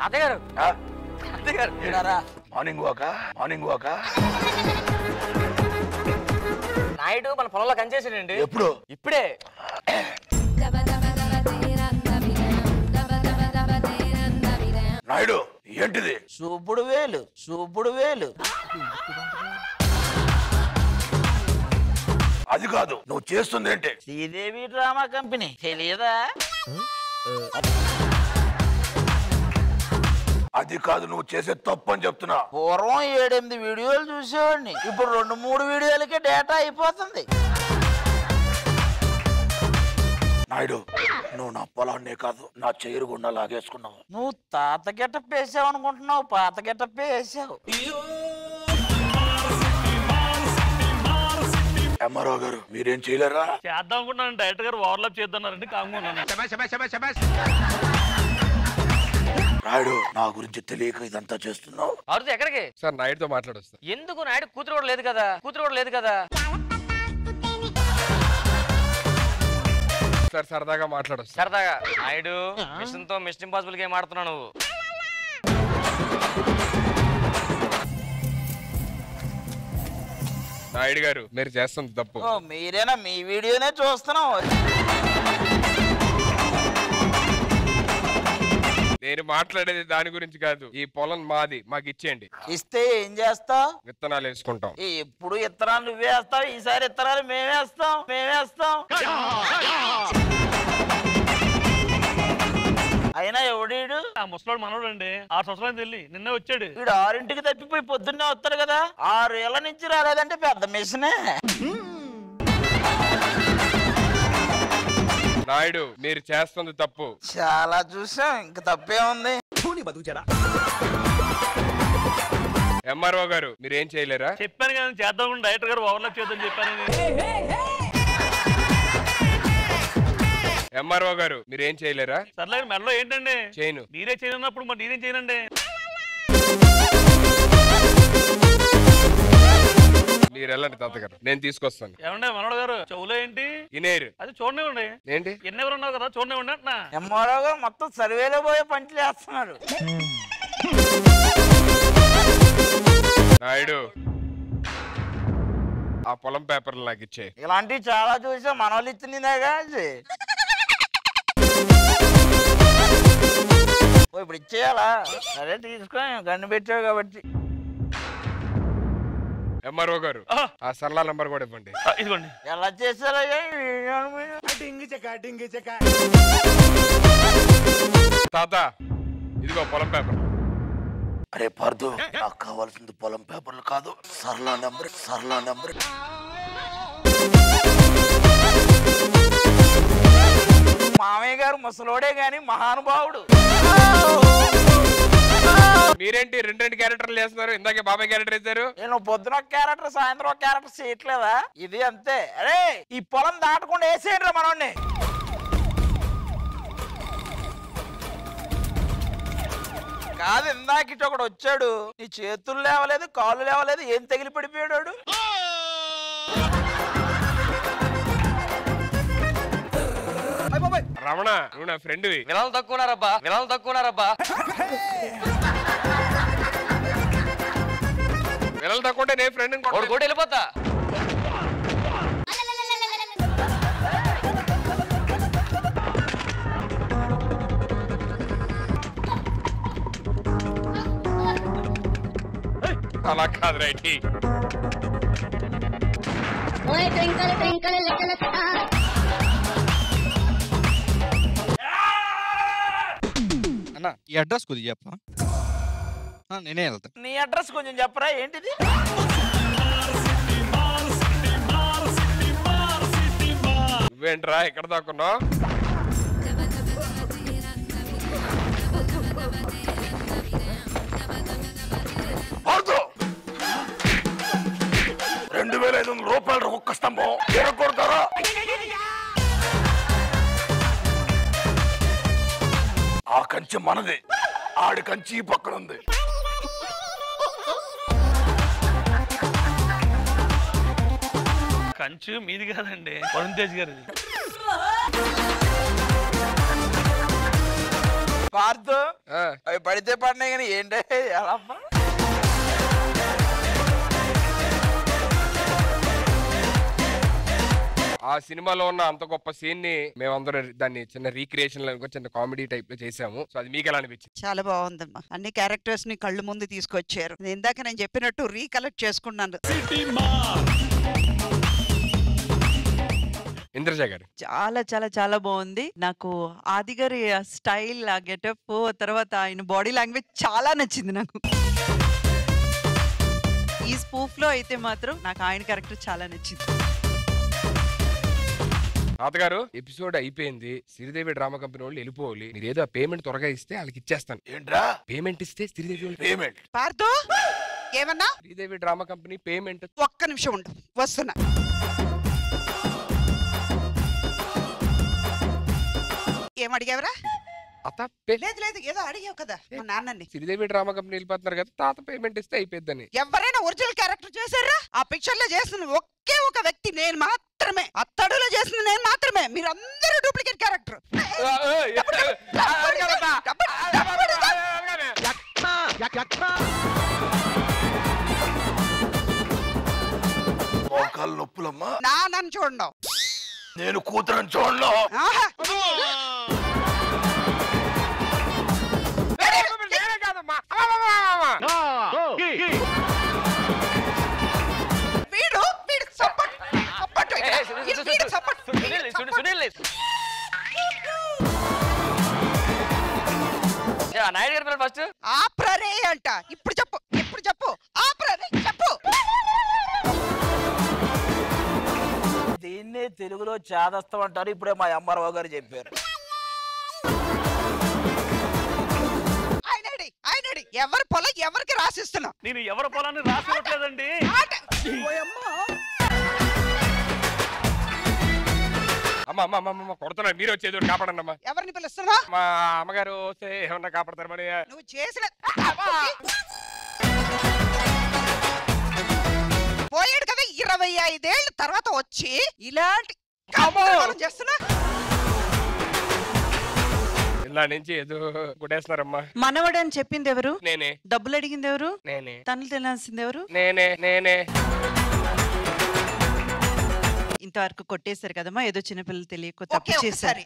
అదే గారు అదే గారు మార్నింగ్ వాకా నాయుడు మన పొలంలో కంచేసాడండి. ఎప్పుడు? ఇప్పుడే. నాయుడు ఏంటిది? చూపుడు వేలు. అది కాదు, నువ్వు చేస్తుంది ఏంటి? శ్రీదేవి డ్రామా కంపెనీ తెలియదా? అది కాదు, నువ్వు చేసే తప్పు అని చెప్తున్నా. పూర్వం 7-8 వీడియోలు చూసేవాడిని, ఇప్పుడు 2-3 వీడియోలకే డేటా అయిపోతుంది. నాయుడు, నువ్వు నా పొలాన్నే కాదు నా చైరు గుండా లాగేసుకున్నావు. నువ్వు తాత గెటప్ వేసావు అనుకుంటున్నావు, పాత గెటప్ వేసావు. ఎంఆర్ఓ గారు మీరేం చేయలేరా? చేద్దాం అనుకుంటున్నాను, డైరెక్టర్ గారు ఓవర్లాప్ చేద్దాన్నారండి. కాముకున్నాను. నాయుడు, నా గురించి తెలియక ఇదంతా చేస్తున్నావు. అరుదు ఎక్కడికి? సార్ నాయుడుతో మాట్లాడొస్తా. ఎందుకు? నాయుడు కూతురు కూడా లేదు కదా. సార్ సరదాగా మాట్లాడొస్తా. సరదాగా? నాయుడు, మిషన్ తో మిషన్ ఇంపాసిబుల్ గేమ్ ఆడుతున్నావు నువ్వు. నాయుడు గారు మీరు చేస్తుంది తప్పు. మీరేనా? మీ వీడియోనే చూస్తున్నావు. నేను మాట్లాడేది దాని గురించి కాదు. ఈ పొలం మాది, మాకు ఇచ్చేయండి. ఇస్తే ఏం చేస్తావు? విత్తనాలు వేసుకుంటాం. ఎప్పుడు విత్తనాలు నువ్వే వేస్తావు, ఈసారి విత్తనాలు మేమేస్తాం. అయినా ఎవడీడు? ఆ ముసలోడు మనోడు అండి. 6 సంవత్సరాలు వెళ్ళి నిన్నే వచ్చాడు. వీడు 6ంటికి తప్పిపోయి పొద్దున్నే వస్తాడు కదా. 6 ఏళ్ల నుంచి రాలేదంటే పెద్ద మిషనే. నాయుడు మీరు చేస్తుంది తప్పు. చాలా చూసాం, ఇంక తప్పే ఉంది. ఎంఆర్ఓ గారు మీరేం చేయలేరా? చెప్పాను కదా చేద్దాం, డైరెక్టర్ గారు ఓవర్లాప్ చేద్దాం చెప్పాను. ఎంఆర్ఓ గారు మీరేం చేయలేరా? సర్లే మెడలో ఏంటండి? చేయను. మీరే చేయనప్పుడు మరి నేనేం చేయనండి. మీరు వెళ్ళండి తాతగారు, నేను తీసుకొస్తాను. ఏమండి మనోడు గారు, చెవులో ఏంటి? ఇనేరు. అది చూడనివ్వండి. ఏంటి? ఎన్నెవరు ఉన్నావు కదా, చూడనివ్వండి అంటున్నా. ఎంఆర్ఓ గారు మొత్తం సర్వేలో పోయే పంచులు వేస్తున్నారు. నాయుడు ఆ పొలం పేపర్లు నాకు ఇచ్చే. ఇలాంటివి చాలా చూసాం, మనోళ్ళు ఇచ్చినదేగా. ఇప్పుడు ఇచ్చేయాలా? సరే తీసుకో, గన్ను పెట్టావు కాబట్టి. ఎంఆర్ఓ గారు ఆ సరళ నంబర్ కూడా ఇవ్వండి. ఇదిగోండి. ఎలా చేశారా? తాత ఇదిగో పొలం పేపర్. అరే పార్దు, నాకు కావాల్సింది పొలం పేపర్లు కాదు, సరళ నెంబర్. మామయ్య గారు ముసలోడే గాని మహానుభావుడు. మీరేంటి 2 క్యారెక్టర్లు చేస్తున్నారు? ఇందాకే బాబాయ్ క్యారెక్టర్ వేశారు. నేను పొద్దున ఒక క్యారెక్టర్, సాయంత్రం ఒక క్యారెక్టర్ చేయట్లేదా? ఇది అంతే. అరే ఈ పొలం దాటకుండా వేసేయండి మనోడిని. కాదు, ఇందాక ఇటు ఒకడు వచ్చాడు, నీ చేతులు లేవలేదు, కాళ్ళు లేవలేదు, ఏం తగిలి పడిపోయాడు. రమణ నువ్వు నా ఫ్రెండ్వి. విలాలు తక్కువనారబ్బా. విలాలు తక్కువ నేను ఫ్రెండ్ కూడా వెళ్ళిపోతా. అలా కాదు రైట్. అన్న ఈ అడ్రస్ కొద్దిగా చెప్పా, నేనే వెళ్తా. నీ అడ్రస్ కొంచెం చెప్పరా? ఏంటిది? నువ్వేంట్రా ఇక్కడ దాక్కున్నావు? పార్దు, 2500 రూపాయలు ఒక్క స్తంభం ఎరగొడతారా? ఆ కంచె మనది, ఆడి కంచి ఈ పక్కన ఉంది. కంచు మీది కాదండి, వరుణ్ తేజ్ గారిది. పార్దు అవి పడితే పడినాయి కానీ ఏంటే ఎలా ఆ సినిమాలో ఉన్న అంత గొప్ప సీన్ ని మేమందరం దాన్ని చిన్న రీక్రియేషన్ లో చిన్న కామెడీ టైప్ లో చేసాము. సో అది మీకు ఎలా అనిపించింది? చాలా బాగుందమ్మా. అన్ని క్యారెక్టర్స్ ని కళ్ళు ముందు తీసుకొచ్చారు. ఇందాక నేను చెప్పినట్టు రీకలెక్ట్ చేసుకున్నాను. ఇంద్రజ గారు చాలా చాలా చాలా బాగుంది. నాకు ఆది గారి స్టైల్, ఆ గెటప్, తర్వాత ఆయన బాడీ లాంగ్వేజ్ చాలా నచ్చింది నాకు. ఈ స్పూఫ్ లో అయితే మాత్రం నాకు ఆయన క్యారెక్టర్ చాలా నచ్చింది. తాతగారు ఎపిసోడ్ అయిపోయింది, శ్రీదేవి డ్రామా కంపెనీ వాళ్ళు వెళ్ళిపోవాలి. మీరు ఏదో పేమెంట్ త్వరగా ఇస్తే వాళ్ళకి ఇచ్చేస్తాను. ఏంట్రా పేమెంట్ ఇస్తే శ్రీదేవి వాళ్ళు పేమెంట్? పార్థు ఏమన్నా? Sridevi drama company payment. ఒక్క నిమిషం ఉండు, వస్తున్నా. ఏమడిగావరా? లేదు లేదు, ఏదో అడిగావు కదా మా నాన్నని. శ్రీదేవి డ్రామా కంపెనీ వెళ్ళిపోతున్నారు కదా, తాత పేమెంట్ ఇస్తే అయిపోద్దని. ఎవరైనా ఒరిజినల్ క్యారెక్టర్ చేశారా? ఆ పిక్చర్ లో చేసిన ఒకే ఒక వ్యక్తి నేను మాత్రమే. అత్తడులో చేసిన నేను మాత్రమే. మీరందరూ డూప్లికేట్ క్యారెక్టర్. మోకాలు నొప్పులమ్మా. నాన్నని చూడండి. నేను కూతురని చూడను. వీడు వీడు సపోర్ట్ సపోర్ట్ వీడు సపోర్ట్. నాయుడు గారి పిల్లలు ఫస్ట్ ఆప్రరే అంట. ఇప్పుడు చెప్పు, ఇప్పుడు చెప్పు. ఆప్రరే చెప్పు. దీన్నే తెలుగులో చాదస్తం అంటారు. ఇప్పుడే మా అమ్మారావు గారు చెప్పారు. ఆయనడి ఎవరి పొలం ఎవరికి రాసిస్తున్నా? నేను ఎవరి పొలాన్ని రాసివ్వట్లేదండి. అమ్మ కొడుతున్నా, మీరు వచ్చేది కాపాడండి అమ్మా. ఎవరిని పిలుస్తున్నా? మా అమ్మగారు వస్తే ఏమన్నా కాపాడతారు మరి. నువ్వు చేసిన పోయాడు కదా 25 ఏళ్ళ తర్వాత వచ్చి ఇలాంటి చేస్తున్నా. ఇలా నుంచి ఏదో గుడేస్తున్నారమ్మా. మనవడు అని చెప్పింది ఎవరు? నేనే. డబ్బులు అడిగింది ఎవరు? నేనే. తనలు తినాల్సింది ఎవరు? నేనే. ఇంతవరకు కొట్టేశారు కదమ్మా, ఏదో చిన్నపిల్లలు తెలియక తప్పు చేశారు.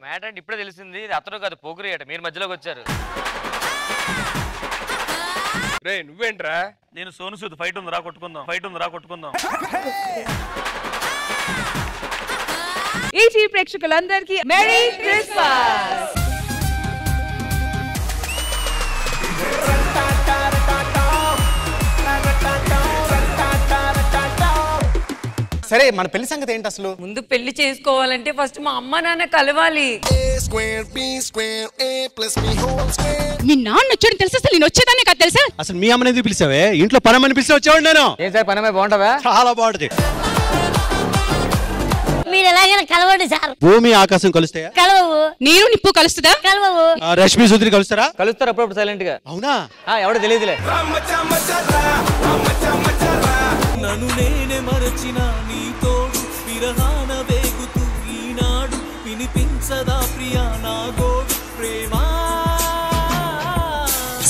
మ్యాటర్ అంటే ఇప్పుడే తెలిసింది. ఇది అతను కాదు, పోగురి అట. మీరు మధ్యలోకి వచ్చారు. రే నువ్వేంట్రా? నేను సోను సూద్. ఫైట్ ఉంది రా కొట్టుకుందాం. ఈటీవీ ప్రేక్షకులందరికీ మెరీ క్రిస్మస్. సరే మన పెళ్లి సంగతి ఏంటి అసలు? ముందు పెళ్లి చేసుకోవాలంటే ఫస్ట్ మా అమ్మ నాన్న కలవాలి. మీ నాన్న వచ్చాడు తెలుసా? అసలు నేను వచ్చేదాన్ని కాదు తెలుసా? అసలు మీ అమ్మని ఎందుకు పిలిచావే? ఇంట్లో పనమని పిలిచి వచ్చేవాడు నేను. ఏం సార్ పనమే బాగుంటావా? చాలా బాగుంటది. మీరు ఎలాగైనా కలవండి సార్. భూమి ఆకాశం కలుస్తాయా? కలవవు. నీరు నిప్పు కలుస్తుందా? కలవవు. రష్మి సుధీర్ కలుస్తారా? కలుస్తారు అప్పుడప్పుడు సైలెంట్ గా. అవునా? ఎవడో తెలియదులే. నన్ను నేనే మరచిన నీ తోడు విరహాన వేగుతూ ఈనాడు వినిపించదా ప్రియా నా గోడు ప్రేమా.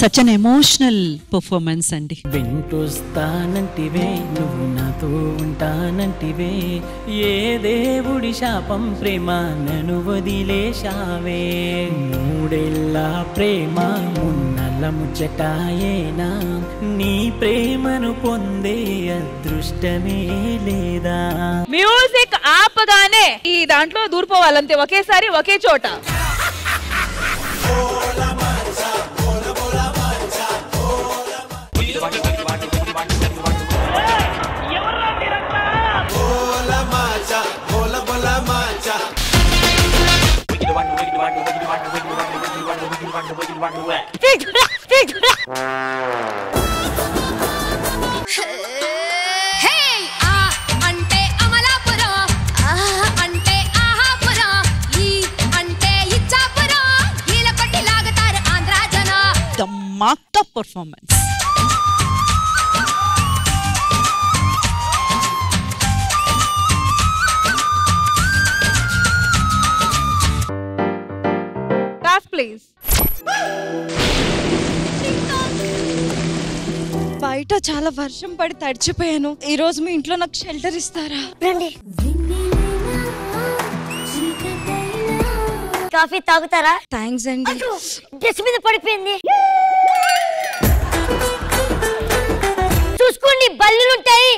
సచ్ అన్ ఎమోషనల్ పర్ఫార్మెన్స్ అండి. వింటూస్తానంటివే నువ్వు నాతో ఉంటానంటివే, ఏ దేవుడి శాపం ప్రేమ నన్ను వదిలేశావే. మూడేళ్ళ ప్రేమ మున్నల ముచ్చటాయేనా, నీ ప్రేమను పొందే అదృష్టమే లేదా. మ్యూజిక్ ఆపగానే ఈ దాంట్లో దూరిపోవాలంతే, ఒకేసారి ఒకే చోట. అంటే అమలాపురం, అంటే ఆహాపురం, ఈ అంటే ఇచ్చాపురం, ఈల కొట్టి లాగుతారు ఆంధ్ర జన. The mark of performance. Please. బయట చాలా వర్షం పడి తడిచిపోయాను. ఈ రోజు మీ ఇంట్లో నాకు షెల్టర్ ఇస్తారా? రండి. కాఫీ తాగుతారా? థ్యాంక్స్ అండి. డ్రెస్ మీద పడిపోయింది, చూసుకోండి, బల్లులుంటాయి.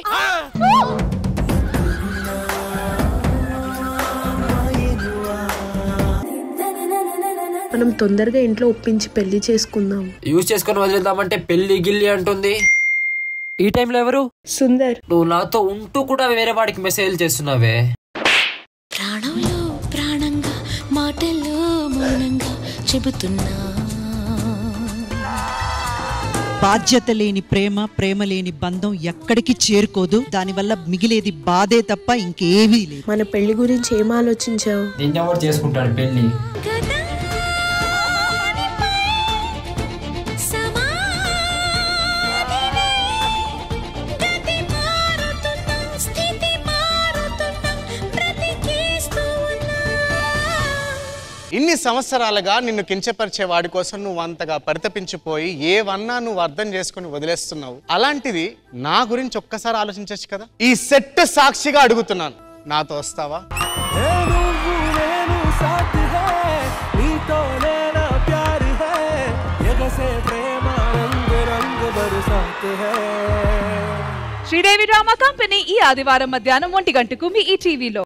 మనం తొందరగా ఇంట్లో ఒప్పించి పెళ్లి చేసుకుందాం. యూజ్ చేసుకొని వదిలేద్దామంటే పెళ్లి గిల్లి అంటుంది. ఈ టైంలో ఎవరు? సుందర్. నువ్వు నాతో ఉంటూ కూడా వేరే వాడికి మెసేజ్ చేస్తున్నావే. ప్రాణంలో ప్రాణంగా మాటల్లో మౌనంగా చెబుతున్నా. బాధ్యత లేని ప్రేమ, ప్రేమ లేని బంధం ఎక్కడికి చేరుకోదు. దానివల్ల మిగిలేది బాధే తప్ప ఇంకేమీ లేదు. మన పెళ్లి గురించి ఏం ఆలోచించావు? నిన్న ఎవరు చేసుకుంటాడు పెళ్లి? ఇన్ని సంవత్సరాలుగా నిన్ను కించపరిచే వాడి కోసం నువ్వు అంతగా పరితపించిపోయి ఏవన్నా నువ్వు అర్థం చేసుకుని వదిలేస్తున్నావు. అలాంటిది నా గురించి ఒక్కసారి ఆలోచించచ్చు కదా. ఈ సెట్ సాక్షిగా అడుగుతున్నాను, నాతో వస్తావా? శ్రీదేవి డ్రామా కంపెనీ ఈ ఆదివారం మధ్యాహ్నం 1 గంటకు మీ ఈటీవీలో.